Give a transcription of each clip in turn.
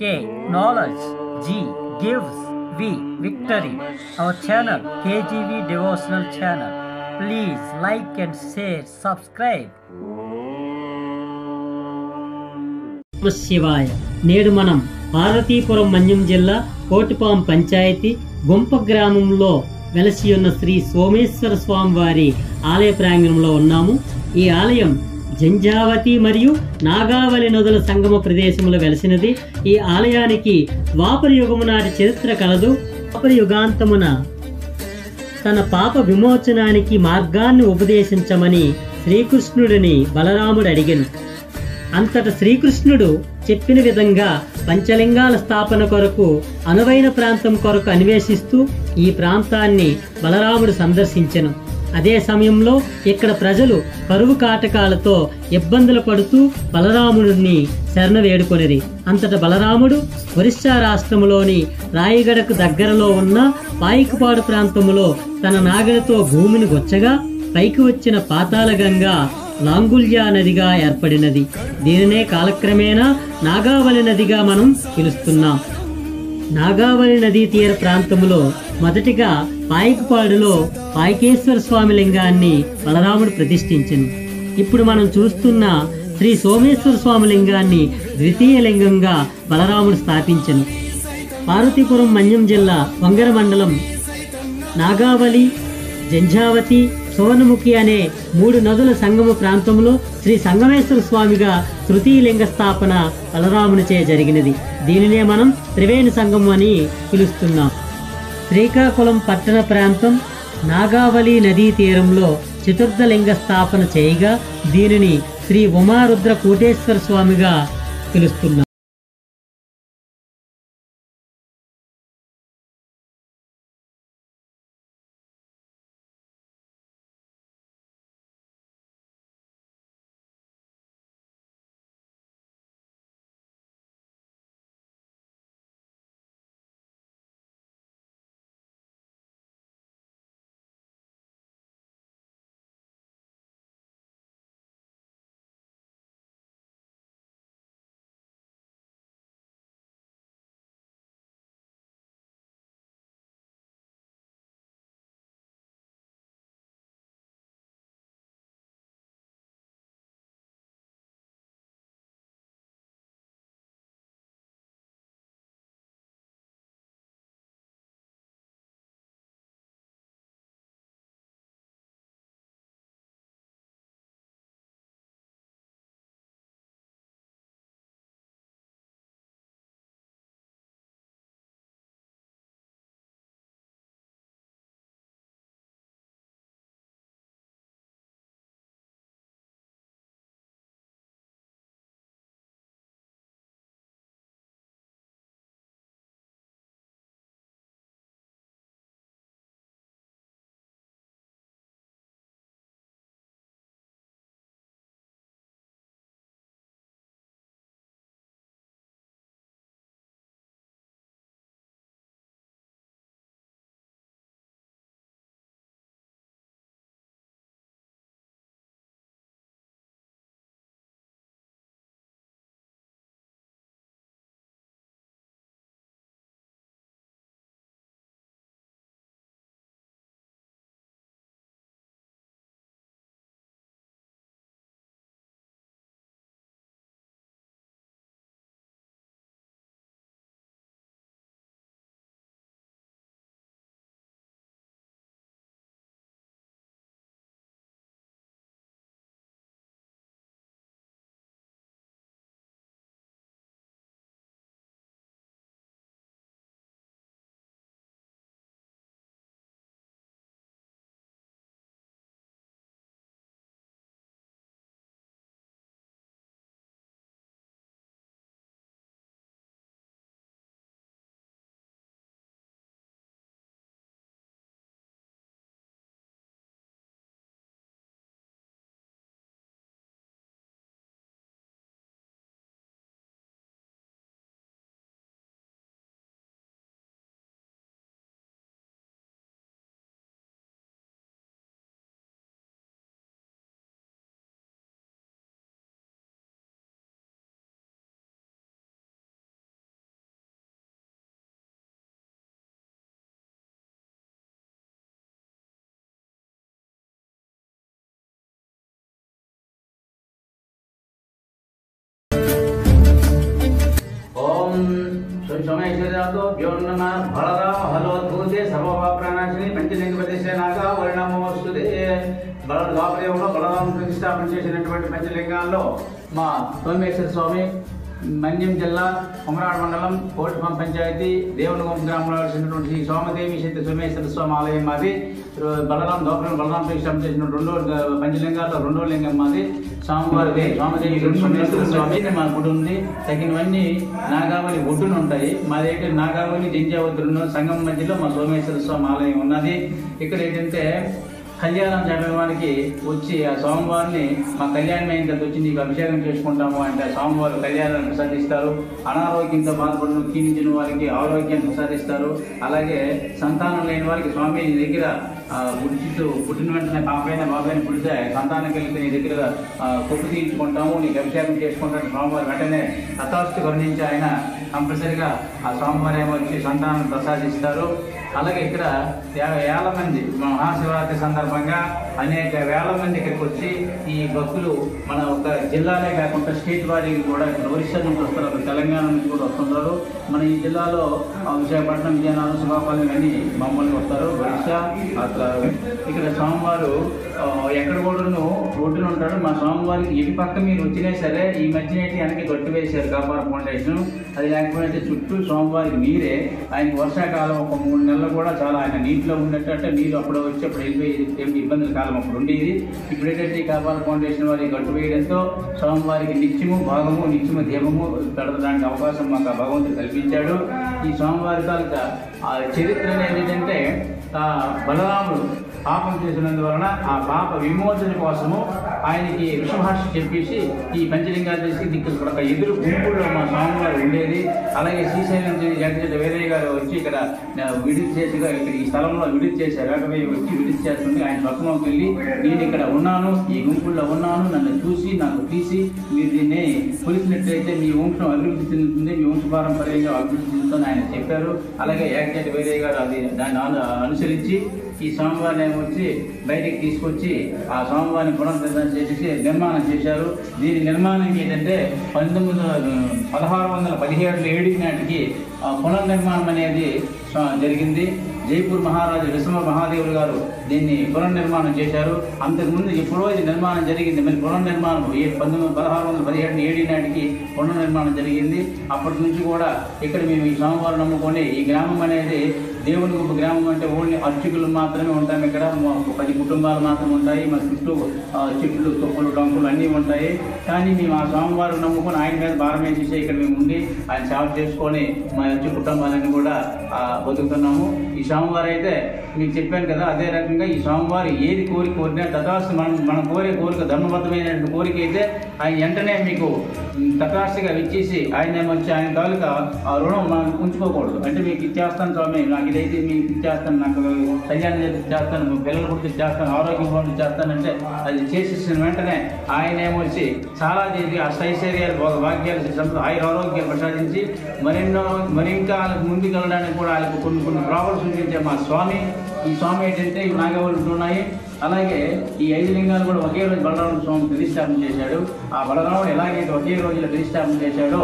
K. Knowledge. G. Gives. V. Victory. Our channel KGV Devotional Channel. Please like and share, subscribe. శివాయ. నేడు మనం పార్వతీపురం మన్యం జిల్లా కోటిపాం పంచాయతీ గుంప గ్రామంలో వెలసి ఉన్న శ్రీ సోమేశ్వర స్వామి వారి ఆలయ ప్రాంగణంలో ఉన్నాము. ఈ ఆలయం జంఝావతి మరియు నాగావళి నదుల సంగమ ప్రదేశంలో వెలసినది. ఈ ఆలయానికి ద్వాపర యుగము నాటి చరిత్ర కలదు. ద్వాపర యుగాంతమున తన పాప విమోచనానికి మార్గాన్ని ఉపదేశించమని శ్రీకృష్ణుడిని బలరాముడు అడిగాను. అంతట శ్రీకృష్ణుడు చెప్పిన విధంగా పంచలింగాల స్థాపన కొరకు అనువైన ప్రాంతం కొరకు అన్వేషిస్తూ ఈ ప్రాంతాన్ని బలరాముడు సందర్శించెను. అదే సమయంలో ఇక్కడ ప్రజలు కరువు కాటకాలతో ఇబ్బందులు పడుతూ బలరాముడిని శరణ వేడుకొనిరి. అంతట బలరాముడు ఒరిస్సా రాష్ట్రంలోని రాయగడకు దగ్గరలో ఉన్న పాయికపాడు ప్రాంతంలో తన నాగలితో భూమిని గొచ్చగా పైకి వచ్చిన పాతాళ గంగా లాంగుల్యా నదిగా ఏర్పడినది. దీనినే కాలక్రమేణా నాగావళి నదిగా మనం పిలుస్తున్నాం. నాగావళి నదీ తీర ప్రాంతంలో మొదటిగా పాయికపాడులో పాయకేశ్వర స్వామి లింగాన్ని బలరాముడు ప్రతిష్ఠించెను. ఇప్పుడు మనం చూస్తున్న శ్రీ సోమేశ్వర స్వామి లింగాన్ని ద్వితీయ లింగంగా బలరాముడు స్థాపించెను. పార్వతీపురం మన్యం జిల్లా వంగర మండలం నాగావళి, జంఝావతి, సువర్ణముఖి అనే 3 నదుల సంగమ ప్రాంతంలో శ్రీ సంగమేశ్వర స్వామిగా తృతీయ లింగ స్థాపన బలరామునిచే జరిగినది. దీనినే మనం త్రివేణి సంగమం అని పిలుస్తున్నాం. శ్రీకాకుళం పట్టణ ప్రాంతం నాగావళి నదీ తీరంలో చతుర్థ లింగ స్థాపన చేయగా దీనిని శ్రీ ఉమారుద్ర కోటేశ్వర స్వామిగా పిలుస్తున్నాం. सोमेश्वराभ्यो नमः बलराम हलोद्भूते सर्वपापनाशिनी पंचलिंगपतिशे नागा वर्णमोस्तुते ద్వాపరయుగంలో బలరామ ప్రతిష్టాపన చేసినటువంటి పంచలింగాల్లో మా సోమేశ్వర స్వామి మన్యం జిల్లా కొమరాడ మండలం కోటిపం పంచాయతీ దేవునిగొంప గ్రామంలో వచ్చినటువంటి శ్రీ సోమదేవి శక్తి సోమేశ్వర స్వామి ఆలయం మాది. బలరామ ప్రతిష్టాపన చేసిన రెండో పంచలింగాల్లో రెండో లింగం మాది. స్వామివారి సోమదేవి సోమేశ్వర స్వామి మా గుడి ఉంది. తగినవన్నీ నాగావళి ఒడ్డున ఉంటాయి. మా దగ్గర నాగావళి జింజావతులను సంగం మధ్యలో మా సోమేశ్వర స్వామి ఆలయం ఉన్నది. ఇక్కడ ఏంటంటే కళ్యాణం జరగడానికి వచ్చి ఆ స్వామివారిని మా కళ్యాణం అయిన తర్వాత వచ్చి నీకు అభిషేకం చేసుకుంటాము అంటే స్వామివారు కళ్యాణాన్ని ప్రసాదిస్తారు. అనారోగ్యంతో బాధపడిన క్షీణించిన వారికి ఆరోగ్యాన్ని ప్రసాదిస్తారు. అలాగే సంతానం లేని వారికి స్వామి నీ దగ్గర పుట్టిన వెంటనే పాపైన బాబైన పుడితే సంతానం కలిగితే నీ దగ్గర కొట్టు తీయించుకుంటాము, నీకు అభిషేకం చేసుకుంటాను స్వామివారు వెంటనే తథాస్తు కరుణించి ఆయన కంపల్సరిగా ఆ స్వామివారు ఏమో వచ్చి సంతానం ప్రసాదిస్తారు. అలాగే ఇక్కడ వేల మంది మహాశివరాత్రి సందర్భంగా అనేక వేల మంది ఇక్కడికి వచ్చి ఈ భక్తులు మన ఒక జిల్లాలే కాకుండా స్టేట్ వారికి కూడా ఇక్కడ ఒరిస్సా నుంచి వస్తున్నారు, తెలంగాణ నుంచి కూడా వస్తున్నారు. మన ఈ జిల్లాలో విశాఖపట్నం, విజయనగరం, శ్రీకాకుళం అని మమ్మల్ని వస్తారు ఒరిస్సా. అట్లా ఇక్కడ స్వామివారు ఎక్కడ కూడా రోడ్డున ఉంటాడు. మా స్వామివారికి ఇటు పక్క మీరు వచ్చినా సరే ఈ మధ్యనేటి వెనక్కి గట్టు వేశారు కాపార ఫౌండేషన్. అది లేకపోతే చుట్టూ స్వామివారికి నీరే. ఆయనకి వర్షాకాలం ఒక 3 నెలలు కూడా చాలా ఆయన నీటిలో ఉన్నట్టు, అంటే నీరు అప్పుడు వచ్చి అప్పుడు వెళ్ళిపోయి ఇబ్బందుల కాలం అప్పుడు ఉండేది. ఇప్పుడు ఏంటంటే కాపార ఫౌండేషన్ వారికి గట్టు వేయడంతో స్వామివారికి నిత్యము భాగము నిత్యము దీపము పెడతానికి అవకాశం మాకు భగవంతుడు కల్పించాడు. ఈ స్వామివారి తాలూకా చరిత్ర అనేది ఏంటంటే బలరాముడు పాపం చేసినందువలన ఆ పాప విమోచన కోసము ఆయనకి విషభాష చెప్పేసి ఈ పంచలింగాలు చేసి ఇక్కడ ఒక ఎదురు గుంపులో మా స్వామివారు ఉండేది. అలాగే శ్రీశైలం జగత వీరయ్య గారు వచ్చి ఇక్కడ విడిది చేసి ఇక్కడ ఈ స్థలంలో విడిది చేశారు. అటువై వచ్చి విడిది చేస్తుంది. ఆయన స్వప్నంకి వెళ్ళి నేను ఇక్కడ ఉన్నాను, ఈ గుంపుల్లో ఉన్నాను, నన్ను చూసి నాకు తీసి మీరు దీన్ని కొలిసినట్లయితే మీ వంశం అభివృద్ధి చెందుతుంది, మీ వంశ పారంపర్యంగా అభివృద్ధి చెందుతుంది ఆయన చెప్పారు. అలాగే ఏకజట వీరయ్య గారు దాన్ని అనుసరించి ఈ స్వామివారిని వచ్చి బయటికి తీసుకొచ్చి ఆ స్వామివారిని పునరుద్ధరణ చేసేసి నిర్మాణం చేశారు. దీని నిర్మాణం ఏంటంటే 1617 ఏడు నాటికి పునర్నిర్మాణం అనేది జరిగింది. జైపూర్ మహారాజు విశ్వ మహాదేవులు గారు దీన్ని పునర్నిర్మాణం చేశారు. అంతకుముందు ఎప్పుడో ఇది నిర్మాణం జరిగింది. మరి పునర్నిర్మాణం 1617 ఏడు నాటికి పునర్నిర్మాణం జరిగింది. అప్పటి నుంచి కూడా ఇక్కడ మేము ఈ స్వామివారు నమ్ముకొని ఈ గ్రామం అనేది దేవునిగొంప గ్రామం అంటే ఓన్లీ అర్చకులు మాత్రమే ఉంటాం. ఇక్కడ 10 కుటుంబాలు మాత్రమే ఉంటాయి. మా చుట్టూ చెట్లు, తొక్కులు, డొంకులు అన్నీ ఉంటాయి. కానీ మేము ఆ స్వామివారు నమ్ముకొని ఆయన మీద భారం వేసేసి ఇక్కడ మేము ఉండి ఆయన సేవ చేసుకొని మా వచ్చే కుటుంబాలన్నీ కూడా బతుకుతున్నాము. ఈ స్వామివారు అయితే మీకు చెప్పాను కదా, అదే రకంగా ఈ స్వామివారు ఏది కోరినా తథాస్తు మనం కోరిక ధర్మబద్ధమైనటువంటి కోరిక అయితే ఆయన వెంటనే మీకు తథాస్తుగా ఇచ్చేసి ఆయన వచ్చి ఆయన తాలూకా ఆ రుణం మనం ఉంచుకోకూడదు. అంటే మీకు ఇచ్చేస్తాను స్వామి, నాకు ఇదైతే మీకు ఇచ్చేస్తాను, నాకు కళ్యాణం చేస్తాను, పిల్లలు పుట్టి చేస్తాను, ఆరోగ్యం బాగుంది చేస్తానంటే అది చేసేసిన వెంటనే ఆయన ఏమొచ్చి చాలా చేసి అష్టైశ్వర్యాలు భాగ్యాలు ఆరోగ్యాలు ప్రసాదించి మరి ఇంకా వాళ్ళకి ముందుకు వెళ్ళడానికి కూడా వాళ్ళకి కొన్ని ప్రాబ్లమ్స్ చూపించే మా స్వామి. ఈ స్వామి ఏంటంటే ఈ నాగవల్లు ఉన్నాయి. అలాగే ఈ 5 లింగాలు కూడా ఒకే రోజు బలరాముడు స్వామి ప్రతిష్టాపన చేశాడు. ఆ బలరాముడు ఎలాగైతే ఒకే రోజులో ప్రతిష్టాపన చేశాడో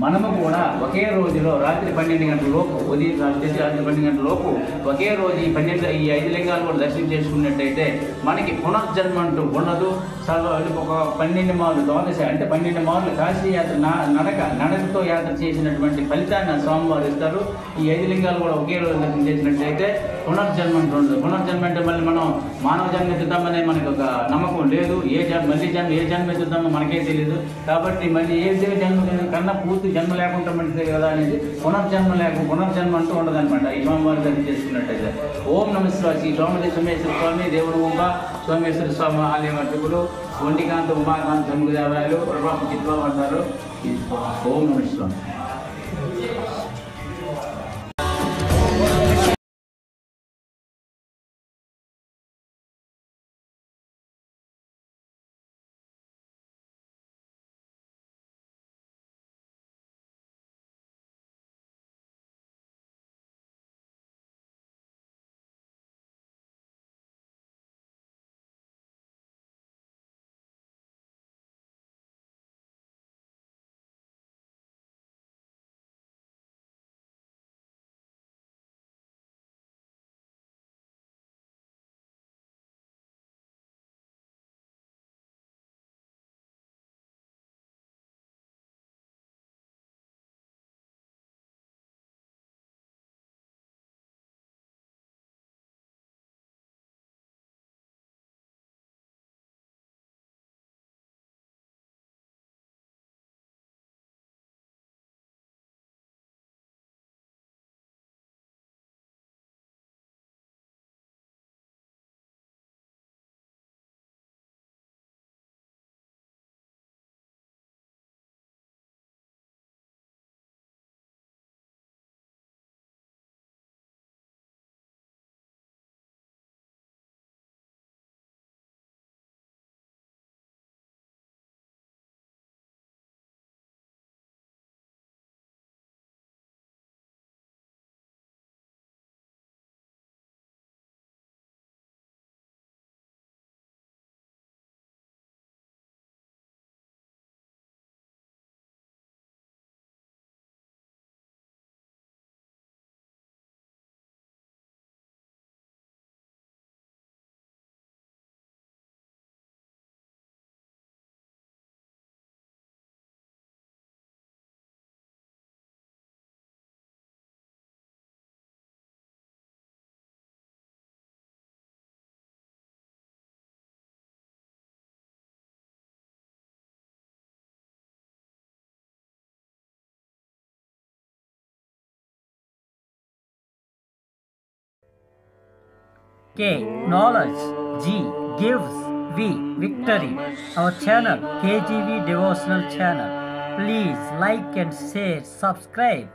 మనము కూడా ఒకే రోజులో రాత్రి 12 గంటల లోపు, ఉదయం రాత్రి 12 గంటల లోపు ఒకే రోజు ఈ 5 లింగాలు కూడా దర్శనం చేసుకున్నట్టయితే మనకి పునర్జన్మ అంటూ ఉండదు. ఒక 12 మార్లు ద్వాదశ అంటే 12 మార్లు కాశీ యాత్ర నడకతో యాత్ర చేసినటువంటి ఫలితాన్ని స్వామివారు ఇస్తారు. ఈ 5 లింగాలు కూడా ఒకే రోజు దర్శనం చేసినట్టయితే పునర్జన్మ అంటూ ఉండదు. పునర్జన్మ అంటే మళ్ళీ మనం మానవ జన్మ ఎత్తుతామనే మనకు ఒక నమ్మకం లేదు. ఏ జన్మ ఎత్తుతామో మనకే తెలియదు. కాబట్టి మళ్ళీ ఏ జన్మ కన్నా పూర్తి జన్మ లేకుండా మంచిదే కదా అనేది పునర్జన్మ అంటూ ఉండదన్నమాట. ఈ స్వామివారి దర్శనం చేసుకున్నట్టయితే ఓం నమః శివాయ. శ్రీ సోమేశ్వర స్వామి దేవునిగొంప సోమేశ్వర స్వామి ఆలయం అర్చకులు వండికాంత ఉమాకాంత జమ్ముదేవాలయాలు ప్రభావం చిత్రం అంటారు. ఓం నమః శివాయ. K. Knowledge. G. Gives. V. Victory. Our channel KGV Devotional Channel. Please like and share, subscribe.